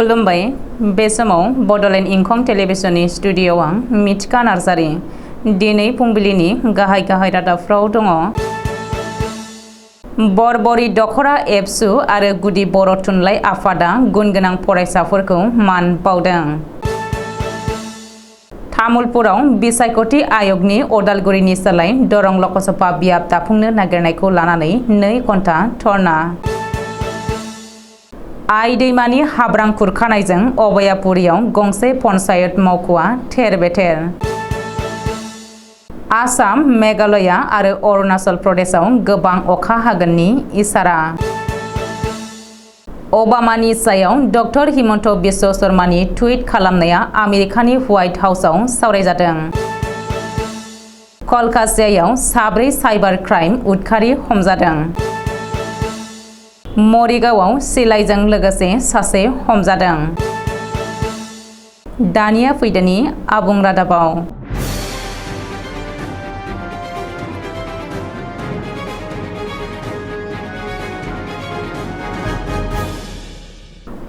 खुलुमबाय बे समाव बडलेण्ड इंखं टेलिभिजननि स्टुडिय'आव आं मिथिका नार्जारी दिनै फुंबिलिनि गाहाय रादाबफ्राव दङ। बरबरी दखरा एबसु आरो गुदि बर' थुनलाइ आफादा गुनगोनां फरायसाफोरखौ मान बावदों। तामुलपुराव बिसायख'थि आय'गनि अदालगुरिनि सोलाय दरं लकसभा बियाब दाफुंनो नागिरनायखौ लानानै 2 घन्टा धर्ना। आइ दैमानि हाब्रां खुरखानायजों अभयापुरियाव गंसे पन्चायत मावख'आ थेर-बेथेर। आसाम, मेघालया आरो अरुणाचल प्रदेशआव गोबां अखा हागोननि इसारा। ओबामानि सायाव डक्टर हिमन्त बिश्व शर्मानि टुइट खालामनाया आमेरिकानि व्हाइट हाउसआव सावरायजादों। कलकातायाव 4 साइबार क्राइम उदखारि हमजादों। मरिगावआव सिलाइजों लोगोसे सासे हमजादों। दानिया फैदोनि आबुं रादाबाव।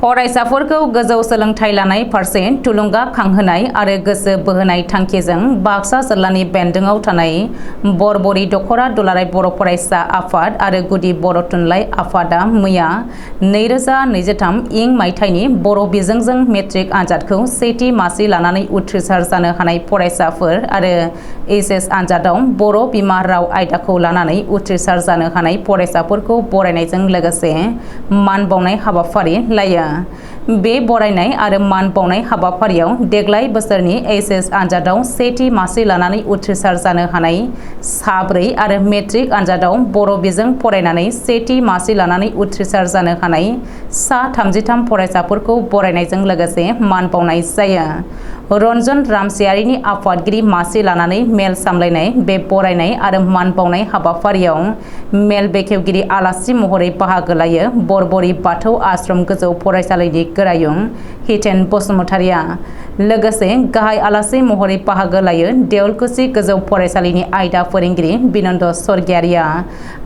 फरायसाफोरखौ गोजौ सोलोंथाइ लानाय फारसे थुलुंगाखांहोनाय आरो गोसो बोहोनाय थांखिजों बाक्सा जिल्लानि बेन्दोंआव थानाय बरबरी दखरा दुलाराय बर' फरायसा आफाद आरो गुदि बर' थुनलाइ आफादा मैया 2023 इं मायथाइनि बर' बिजोंजों मेट्रिक आनजादखौ सेथि मासि लानानै उथ्रिसार जानो हानाय फरायसाफोर आरो एचएस आनजादाव बर' बिमा राव आयदाखौ लानानै उथ्रिसार जानो हानाय फरायसाफोरखौ बरायनायजों लोगोसे मान बावनाय हाबाफारि लायो। बे बरायनाय आरो मान बावनाय हाबाफारियाव देग्लाय बोसोरनि एचएस आनजादाव सेथि मासि लानानै उथ्रिसार जानो हानाय 4 आरो मेट्रिक आनजादाव बर' बिजों फरायनानै सेथि मासि लानानै उथ्रिसार जानो हानाय 33 फरायसाफोरखौ बरायनायजों लोगोसे मान बावनाय जायो। रन्जन रामसियारिनि आफादगिरि मासि लानानै मेल सामलायनाय बे बरायनाय आरो मान बावनाय हाबाफारियाव मेल बेखेवगिरि आलासि महरै बाहागो लायो बरबरी बाथौ आश्रम गोजौ फरायसालिनि गोरायुं हितेन बसुमतारिया। लोगोसे गाहाय आलासि महरै बाहागो लायो देउलकुसि गोजौ फरायसालिनि आयदा फोरोंगिरि बिनन्द स्वर्गियारिया।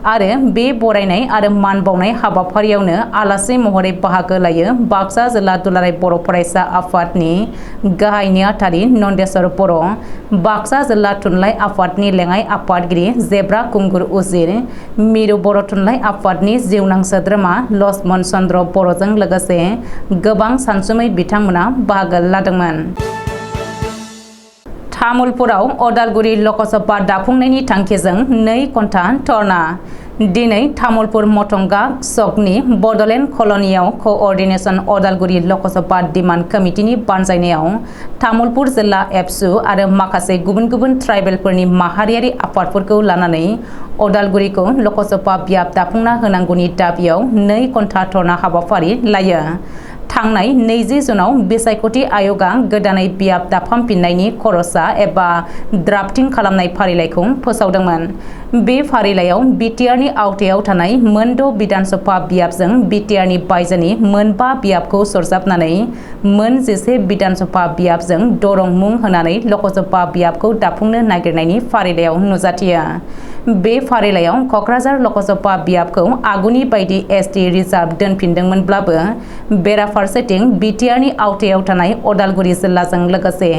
आरो बे बरायनाय आरो मान बावनाय हाबाफारियावनो आलासि महरै बाहागो लायो बाक्सा जिल्ला दुलाराय बर' फरायसा आफादनि गाहाय नेहाथारि नन्देस्वर बर', बाक्सा जिल्ला थुनलाइ आफादनि लेङाइ आफादगिरि जेब्रा कुंगुर उजिर, मिरु बर' थुनलाइ आफादनि जिउनां सोद्रोमा लक्ष्मण चन्द्र बर'जों लोगोसे गोबां सानसुमै बिथांमोना बाहागो लादोंमोन। तामुलपुराव अदालगुरि लकसभा दाफुंनायनि थांखिजों 2 घन्टा धर्ना। दिनै तामुलपुर मथंगा सकनि बडलेण्ड कल'नियाव क'अर्डिनेशन अदालगुरि लकसभा डिमान्ड कमिटिनि बानजायनायाव तामुलपुर जिल्ला एबसु आरो माखासे गुबुन ट्राइबेलफोरनि माहारियारि आफादफोरखौ लानानै अदालगुरिखौ लकसभा बियाब दाफुंना होनांगौनि दाबियाव 2 घन्टा धर्ना हाबाफारि लायो। थांनाय 20 जुनाव बिसायख'थि आय'गा गोदानै बियाब दाफामफिननायनि खरसा एबा ड्राफ्टिं खालामनाय फारिलाइखौ फोसावदोंमोन। बे फारिलाइयाव बिटिआरनि आवथायाव थानाय मोन6 बिधानसभा बियाबजों बिटिआरनि बायजोनि मोन5 बियाबखौ सरजाबनानै मोन 11 बिधानसभा बियाबजों दरं मुं होनानै लकसभा बियाबखौ दाफुंनो नागिरनायनि फारिलाइयाव नुजाथियो। बे फारिलाइयाव क'क्राझार लकसभा बियाबखौ आगुनि बायदि एसटि रिजार्भ दोनफिनदोंमोनब्लाबो बेराफारसेथिं बिटिआरनि आवथायाव थानाय अदालगुरि जिल्लाजों लोगोसे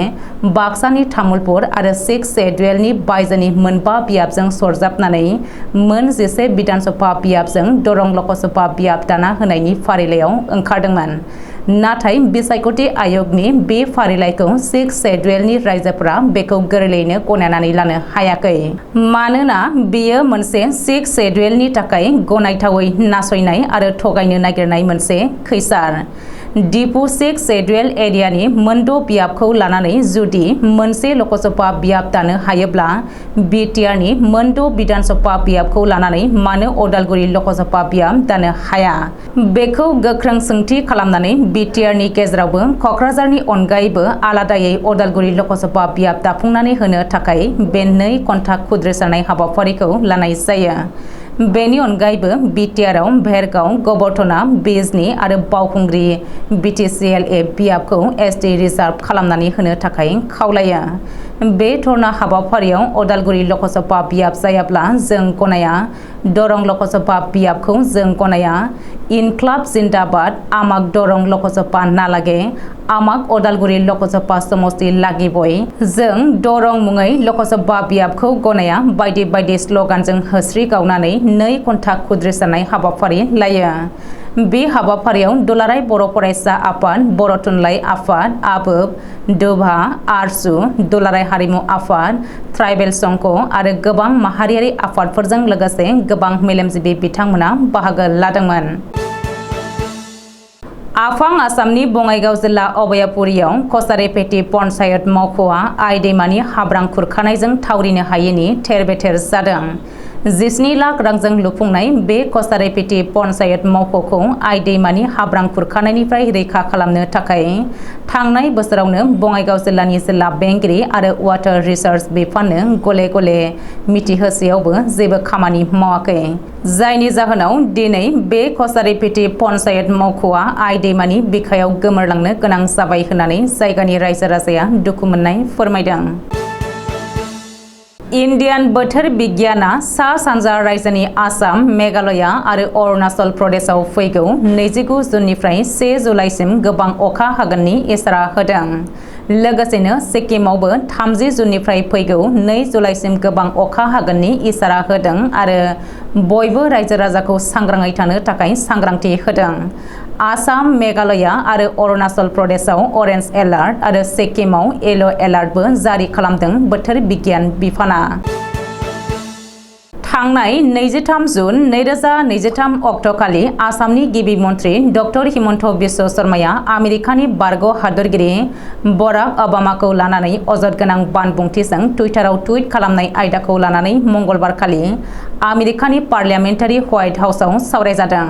बाक्सानि तामुलपुर आरो 6 शेड्युलनि बायजोनि मोन5 बियाबजों सरजाबनानै मोन 11 बिधानसभा बियाबजों दरं लकसभा बियाब दाना होनायनि फारिलाइयाव ओंखारदोंमोन। नाथाय बिसायख'थि आय'गनि बे फारिलाइखौ 6 शेड्युलनि रायजोफोरा बेखौ गोरलैयैनो गनायनानै लानो हायाखै। मानोना बेयो मोनसे 6 शेड्युलनि थाखाय गनायथावै नासयनाय आरो थगायनो नागिरनाय मोनसे खैसार। डिपु 6 शेड्युल एरियानि मोन6 बियाबखौ लानानै जुदि मोनसे लकसभा बियाब दानो हायोब्ला बिटिआरनि मोन6 बिधानसभा बियाबखौ लानानै मानो अदालगुरि लकसभा बियाब दानो हाया? बेखौ गोख्रों सोंथि खालामनानै बिटिआरनि गेजेरावबो क'क्राझारनि अनगायैबो आलादायै अदालगुरि लकसभा बियाब दाफुंनानै होनो थाखाय बे 2 घन्टा खुद्रिसारनाय हाबाफारिखौ लानाय जायो। बेनि अनगायैबो बिटिआरआव भेरगाव, गबरथना, बिजनी आरो बावखुंग्रि बिटिसिएलए बियाबखौ एसटि रिजार्भ खालामनानै होनो थाखाय खावलायो। बे धरना हाबाफारियाव अदालगुरि लकसभा बियाब जायाब्ला जों गनाया, दरं लकसभा बियाबखौ जों गनाया, इनक्लाब जिन्दाबाद, आमाक दरं लकसभा नालागे, आमाक अदालगुरि लकसभा समष्टि लागिबय, जों दरं मुङै लकसभा बियाबखौ गनाया बायदि बायदि स्लगानजों होस्रि गावनानै 2 घन्टा खुद्रिसानाय हाबाफारि लायो। बे हाबाफारियाव दुलाराय बर' फरायसा आफाद, बर' थुनलाइ आफाद, आबोब, दोभा, आरसु, दुलाराय हारिमु आफाद, ट्राइबेल संघ आरो गोबां माहारियारि आफादफोरजों लोगोसे गोबां मेलेमजिबि बिथांमोना बाहागो लादोंमोन। आफां आसामनि बङाइगाव जिल्ला अभयापुरियाव कसारिपेटी पन्चायत मावख'आ आइ दैमानि हाब्रां खुरखानायजों थावरिनो हायैनि थेर-बेथेर जादों। 17 लाख रांजों लुफुंनाय बे कसारिपेटी पन्चायत मावख'खौ आइ दैमानि हाब्रां खुरखानायनिफ्राय रैखा खालामनो थाखाय थांनाय बोसोरावनो बङाइगाव जिल्लानि जिल्ला बेंगिरि आरो वाटार रिसोर्स बिफाननो गले-गले मिथिहोसेयावबो जेबो खामानि मावाखै। जायनि जाहोनाव दिनै बे कसारिपेटी पन्चायत मावख'आ आइ दैमानि बिखायाव गोमोरलांनो गोनां जाबाय होननानै जायगानि रायजो-राजाया दुखु मोननाय फोरमायदों। इन्डियान बोथोर बिगियाना सा-सानजा रायजोनि आसाम, मेघालया आरो अरुणाचल प्रदेशआव फैगौ 29 जुननिफ्राय 1 जुलाइसिम गोबां अखा हागोननि इसारा होदों। लोगोसेनो सिक्किमावबो 30 जुननिफ्राय फैगौ 2 जुलाइसिम गोबां अखा हागोननि इसारा होदों आरो बयबो रायजो-राजाखौ सांग्राङै थानो थाखाय सांग्रांथि होदों। आसाम, मेघालया आरो अरुणाचल प्रदेशआव अरेन्ज एलार्ट आरो सिक्किमाव येलो एलार्टबो जारि खालामदों बोथोर बिगियान बिफाना। थांनाय 23 जुन 2023 अक्ट'खालि आसामनि गिबि मन्थ्रि डक्टर हिमन्त बिश्व शर्माया आमेरिकानि बारग' हादोरगिरि बराक ओबामाखौ लानानै अजद गोनां बानबुंथिजों टुइटाराव टुइट खालामनाय आयदाखौ लानानै मंगलबारखालि आमेरिकानि पार्लियामेन्टारि व्हाइट हाउसआव सावरायजादों।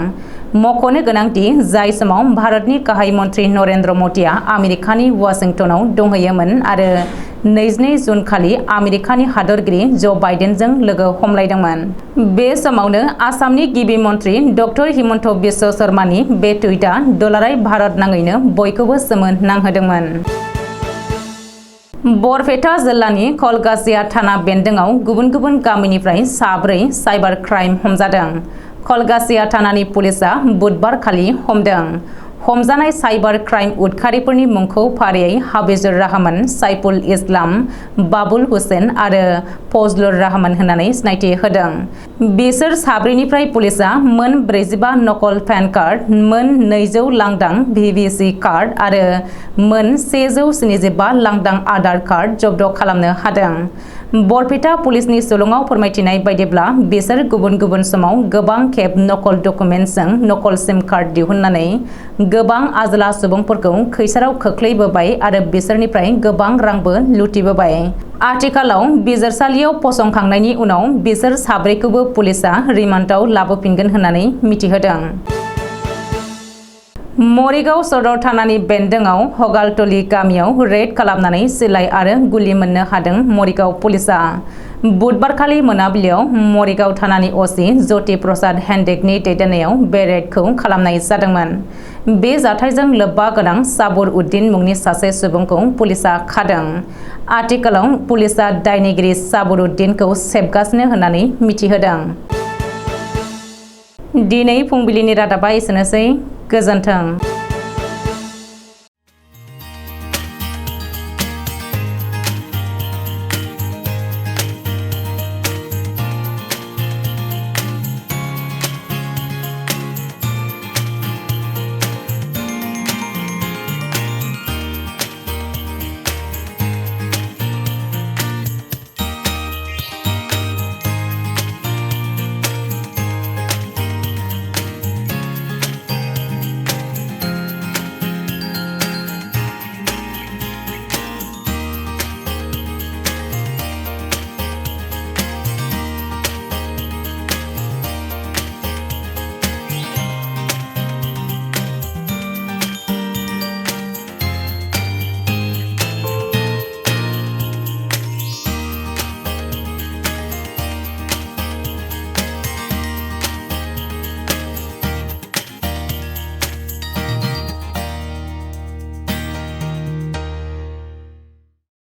मख'नो गोनांदि जाय समाव भारतनि गाहाय मन्थ्रि नरेन्द्र मदिया आमेरिकानि वाशिंटनाव दंहैयोमोन आरो 22 जुन खालि आमेरिकानि हादोरगिरि ज' बाइडेनजों लोगो हमलायदोंमोन। बे समावनो आसामनि गिबि मन्थ्रि डक्टर हिमन्त बिश्व शर्मानि बे टुइटआ दुलाराय भारत नाङैनो बयखौबो सोमो नांहोदोंमोन। बरपेटा जिल्लानि कलगासिया थाना बेन्दोंआव गुबुन गुबुन गामिनिफ्राय 4 साइबार क्राइम हमजादों। कलगासिया थानानि पुलिसआ बुधबारखालि हमदों। हमजानाय साइबार क्राइम उदखारिफोरनि मुंखौ फारियै हाबिजुर रहमान, साइफुल इस्लाम, बाबुल हुसेन आरो फजलुर रहमान होननानै सिनायथि होदों। बिसोर 4निफ्राय पुलिसआ मोन 45 नकल पेन कार्ड, मोन 200 लांदां भिभिसि कार्ड आरो मोन 175 लांदां आधार कार्ड जब्द खालामनो हादों। बरपेटा पुलिसनि सुलुङाव फोरमायथिनाय बायदिब्ला बिसोर गुबुन गुबुन समाव गोबां खेब नकल डकुमेन्टजों नकल सिम कार्ड दिहुननानै गोबां आजोला सुबुंफोरखौ खैसाराव खोख्लैबोबाय आरो बिसोरनिफ्राय गोबां रांबो लुथिबोबाय। आथिखालाव बिजिरसालियाव फसंखांनायनि उनाव बिसोर 4खौबो पुलिसआ रिमान्डआव लाबोफिनगोन होननानै मिथिहोदों। मरिगाव सदर थानानि बेन्दोंआव हगालतली गामियाव रेड खालामनानै सिलाइ आरो गुलि मोननो हादों मरिगाव पुलिसआ। बुधबारखालि मोनाबिलियाव मरिगाव थानानि असि ज्योति प्रसाद हेन्डेकनि दैदेननायाव बे रेडखौ खालामनाय जादोंमोन। बे जाथायजों लोब्बा गोनां साबुर उद्दिन मुंनि सासे सुबुंखौ पुलिसआ खादों। आथिखालाव पुलिसआ दायनिगिरि साबुर उद्दिनखौ सेबगासिनो होननानै मिथिहोदों। दिनै फुंबिलिनि रादाबा एसेनोसै। गोजोन्थों।